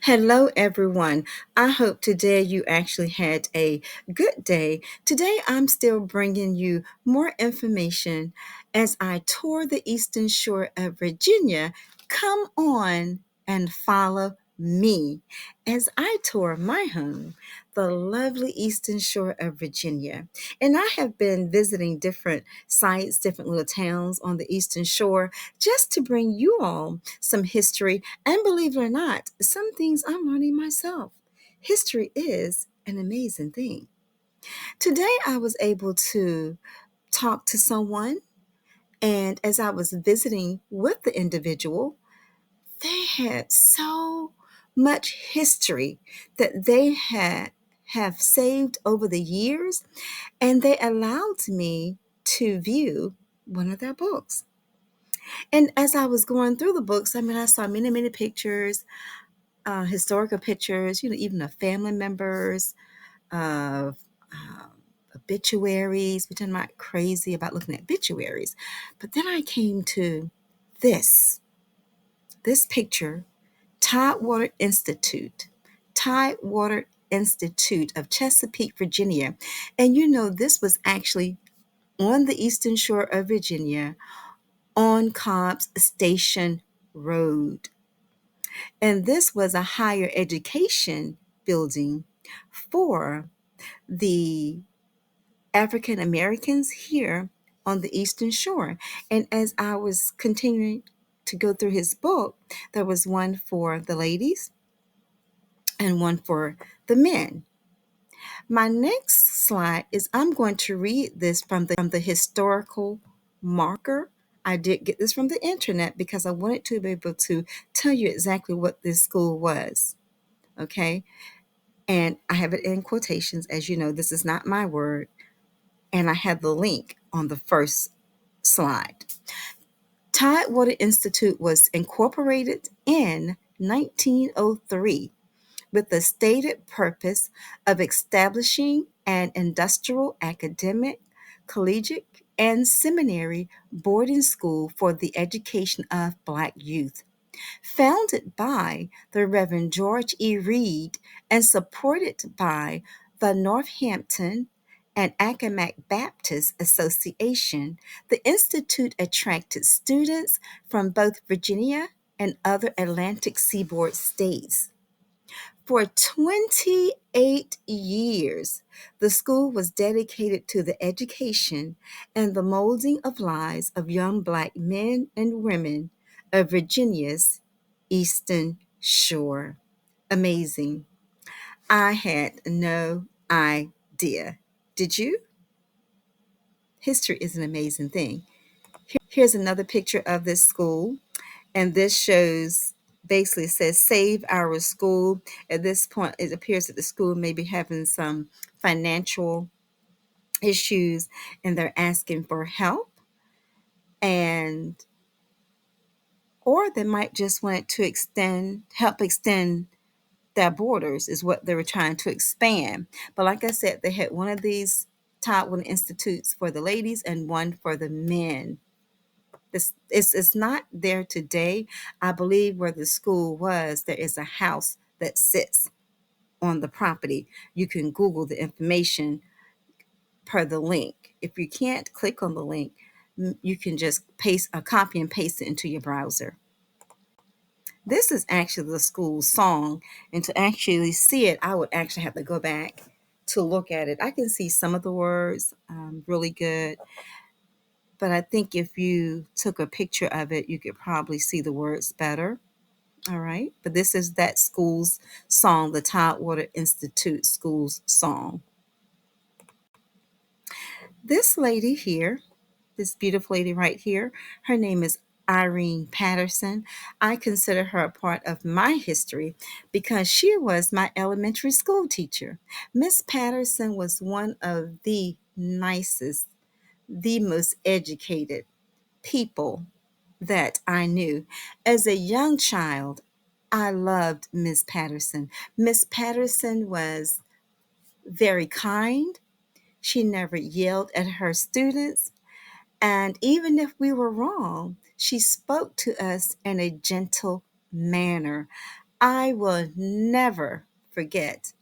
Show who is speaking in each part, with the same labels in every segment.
Speaker 1: Hello, everyone. I hope today you actually had a good day. Today, I'm still bringing you more information as I tour the eastern shore of Virginia. Come on and follow me as I tour my home, the lovely eastern shore of Virginia. And I have been visiting different sites, different little towns on the eastern shore, just to bring you all some history. And believe it or not, some things I'm learning myself. History is an amazing thing. Today, I was able to talk to someone, and as I was visiting with the individual, they had so much history that they had have saved over the years, and they allowed me to view one of their books. And as I was going through the books, I saw many, many pictures, historical pictures, even of family members, of obituaries, which I'm not crazy about looking at obituaries. But then I came to this, this picture, Tidewater Institute, Tidewater Institute of Chesapeake, Virginia. And this was actually on the eastern shore of Virginia on Cobb's Station Road. And this was a higher education building for the African Americans here on the Eastern Shore. And as I was continuing to go through his book, there was one for the ladies and one for the men. My next slide is I'm going to read this from the historical marker. I did get this from the internet because I wanted to be able to tell you exactly what this school was. Okay. And I have it in quotations. As you know, this is not my word. And I have the link on the first slide. Tidewater Institute was incorporated in 1903 with the stated purpose of establishing an industrial, academic, collegiate, and seminary boarding school for the education of Black youth. Founded by the Reverend George E. Reed and supported by the Northampton and Accomack Baptist Association, the Institute attracted students from both Virginia and other Atlantic seaboard states. For 28 years, the school was dedicated to the education and the molding of lives of young Black men and women of Virginia's Eastern Shore. Amazing. I had no idea. Did you? History is an amazing thing. Here's another picture of this school. And this shows basically says save our school. At this point, it appears that the school may be having some financial issues and they're asking for help, and or they might just want to help extend their borders is what they were trying to expand. But like I said, they had one of these Taiwan institutes for the ladies and one for the men. It's not there today. I believe where the school was, there is a house that sits on the property. You can Google the information per the link. If you can't click on the link, you can just paste a copy and paste it into your browser. This is actually the school song, and to actually see it, I would actually have to go back to look at it. I can see some of the words really good, but I think if you took a picture of it, you could probably see the words better. All right. But this is that school's song, the Tidewater Institute school's song. This lady here, this beautiful lady right here, her name is Irene Patterson. I consider her a part of my history because she was my elementary school teacher. Miss Patterson was one of the nicest, the most educated people that I knew. As a young child, I loved Miss Patterson. Miss Patterson was very kind. She never yelled at her students. And even if we were wrong, she spoke to us in a gentle manner. I will never forget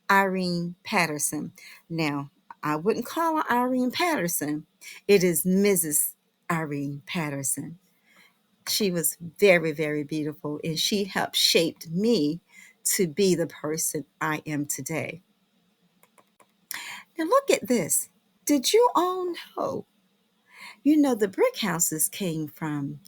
Speaker 1: Irene Patterson. Now, I wouldn't call her Irene Patterson. It is Mrs. Irene Patterson. She was very, very beautiful, and she helped shape me to be the person I am today. Now, look at this. Did you all know? The brick houses came from,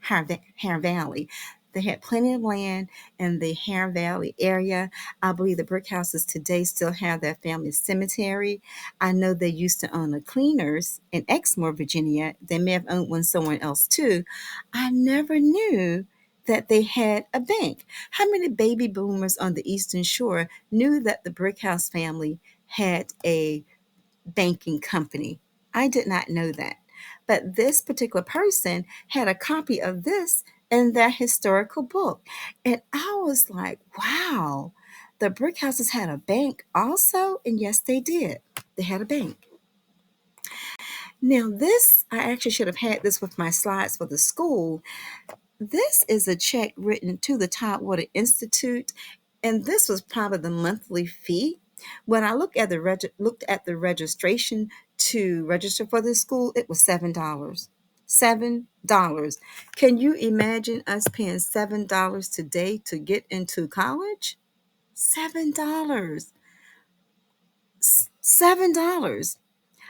Speaker 1: Hare Valley. They had plenty of land in the Hare Valley area. I believe the brick houses today still have their family cemetery. I know they used to own a cleaners in Exmoor, Virginia. They may have owned one somewhere else too. I never knew that they had a bank. How many baby boomers on the Eastern Shore knew that the brick house family had a banking company? I did not know that. But this particular person had a copy of this in their historical book. And I was like, wow, the brick houses had a bank also? And yes, they did. They had a bank. Now, this, I actually should have had this with my slides for the school. This is a check written to the Tidewater Institute, and this was probably the monthly fee. When I looked at the registration to register for the school, it was $7. $7. Can you imagine us paying $7 today to get into college? $7. $7.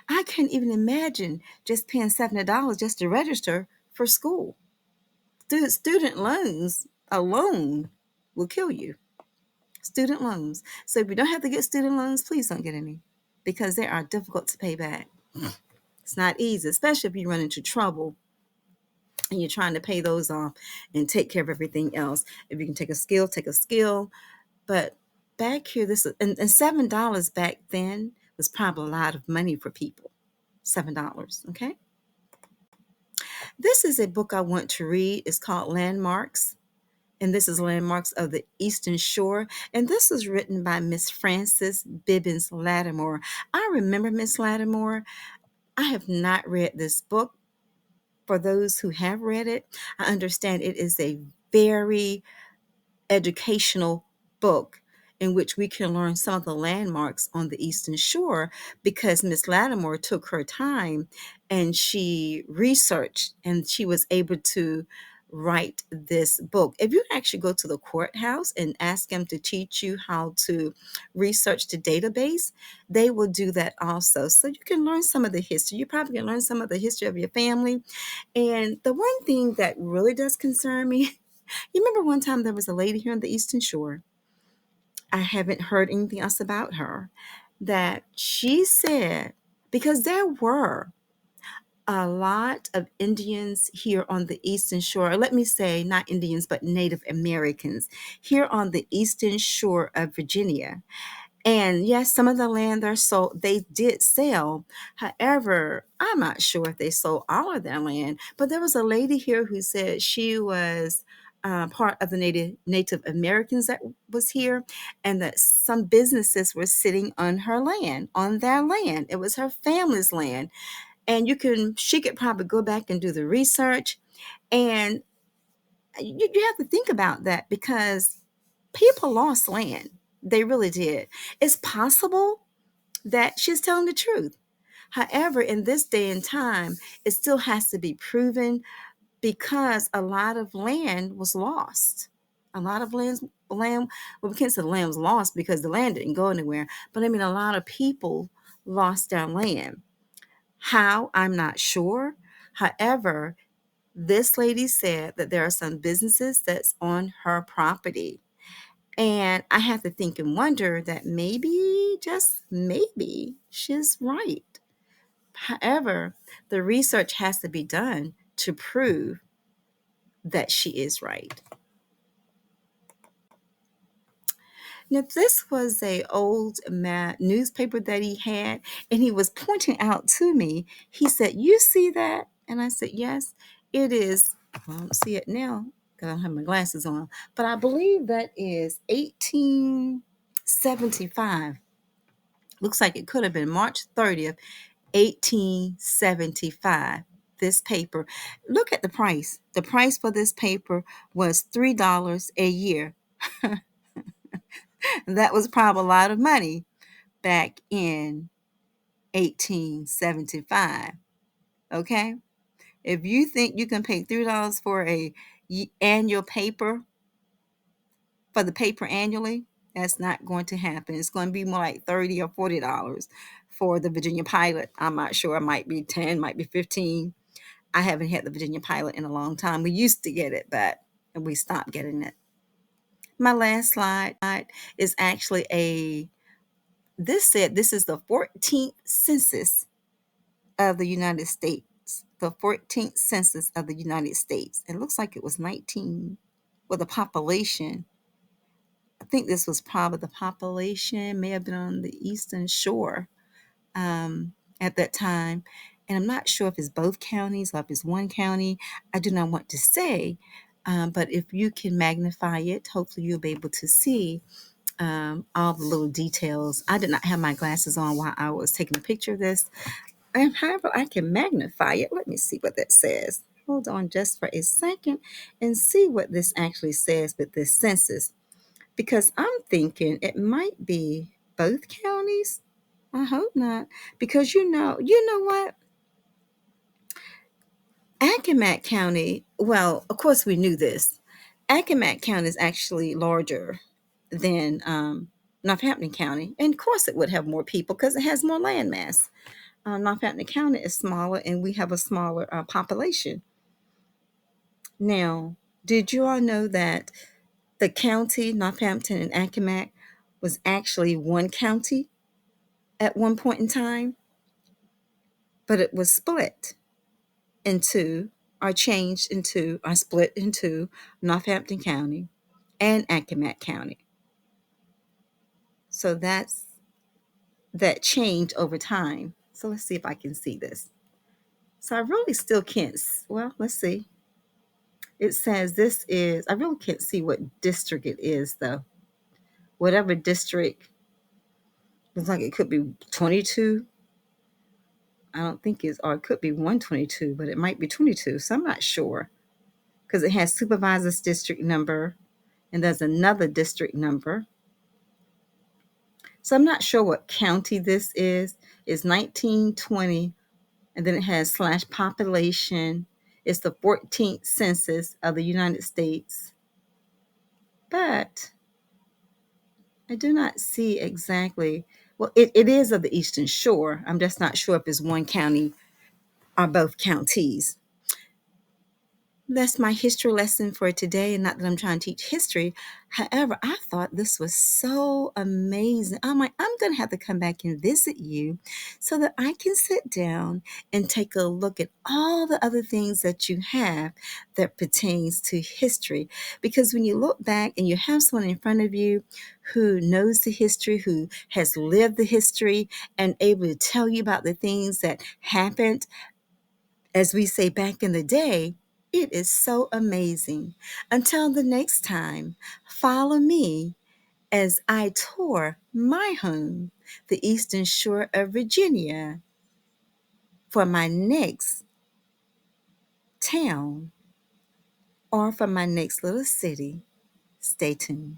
Speaker 1: I can't even imagine just paying $7 just to register for school. Student loans alone will kill you. Student loans. So if you don't have to get student loans, please don't get any, because they are difficult to pay back. It's not easy, especially if you run into trouble and you're trying to pay those off and take care of everything else. If you can take a skill, take a skill. But back here, this is, and $7 back then was probably a lot of money for people. $7. Okay. This is a book I want to read. It's called Landmarks, and this is Landmarks of the Eastern Shore. And this was written by Miss Frances Bibbins Lattimore. I remember Miss Lattimore. I have not read this book. For those who have read it, I understand it is a very educational book in which we can learn some of the landmarks on the Eastern Shore, because Miss Lattimore took her time and she researched and she was able to write this book. If you actually go to the courthouse and ask them to teach you how to research the database, they will do that also. So you can learn some of the history. You probably can learn some of the history of your family. And the one thing that really does concern me, you remember one time there was a lady here on the Eastern Shore. I haven't heard anything else about her. That she said, because there were a lot of Indians here on the Eastern Shore. Let me say, not Indians, but Native Americans here on the Eastern Shore of Virginia. And yes, some of the land they did sell. However, I'm not sure if they sold all of their land. But there was a lady here who said she was part of the Native Americans that was here, and that some businesses were sitting on her land, on their land. It was her family's land, and she could probably go back and do the research. And you have to think about that, because people lost land. They really did. It's possible that she's telling the truth. However, in this day and time, it still has to be proven, because a lot of land was lost. A lot of land, well, we can't say the land was lost because the land didn't go anywhere, but I mean, a lot of people lost their land. How? I'm not sure. However, this lady said that there are some businesses that's on her property. And I have to think and wonder that maybe, just maybe, she's right. However, the research has to be done to prove that she is right. Now, this was a old newspaper that he had, and he was pointing out to me. He said, "You see that?" And I said, "Yes, it is." Well, I don't see it now because I don't have my glasses on, but I believe that is 1875. Looks like it could have been March 30th, 1875. This paper. Look at the price. The price for this paper was $3 a year. That was probably a lot of money back in 1875. Okay? If you think you can pay $3 for a annual paper, for the paper annually, that's not going to happen. It's going to be more like $30 or $40 for the Virginia Pilot. I'm not sure. It might be 10, might be 15. I haven't had the Virginia Pilot in a long time. We used to get it, but we stopped getting it. My last slide is actually this is the 14th census of the United States. The 14th census of the United States. It looks like it was 19 with a population. I think this was probably the population may have been on the eastern shore at that time. And I'm not sure if it's both counties or if it's one county. I do not want to say, but if you can magnify it, hopefully you'll be able to see all the little details. I did not have my glasses on while I was taking a picture of this. And however, I can magnify it. Let me see what that says. Hold on just for a second and see what this actually says with this census. Because I'm thinking it might be both counties. I hope not. Because you know what? Accomack County, well, of course we knew this. Accomack County is actually larger than Northampton County. And of course it would have more people because it has more land mass. Northampton County is smaller and we have a smaller population. Now, did you all know that the county, Northampton and Accomack, was actually one county at one point in time? But it was split into, or changed into, or split into Northampton County and Accomack County. So that changed over time. So let's see if I can see this. So I really still can't, well, let's see. It says this is, I really can't see what district it is though. Whatever district, looks like it could be 22. I don't think it's, or it could be 122, but it might be 22. So I'm not sure because it has supervisor's district number and there's another district number. So I'm not sure what county this is. It's 1920, and then it has slash population. It's the 14th census of the United States. But I do not see exactly, well, it is of the Eastern Shore. I'm just not sure if it's one county or both counties. That's my history lesson for today. And not that I'm trying to teach history. However, I thought this was so amazing. I'm like, I'm going to have to come back and visit you so that I can sit down and take a look at all the other things that you have that pertains to history. Because when you look back and you have someone in front of you who knows the history, who has lived the history and able to tell you about the things that happened, as we say back in the day, it is so amazing. Until the next time, follow me as I tour my home, the Eastern Shore of Virginia, for my next town or for my next little city. Stay tuned.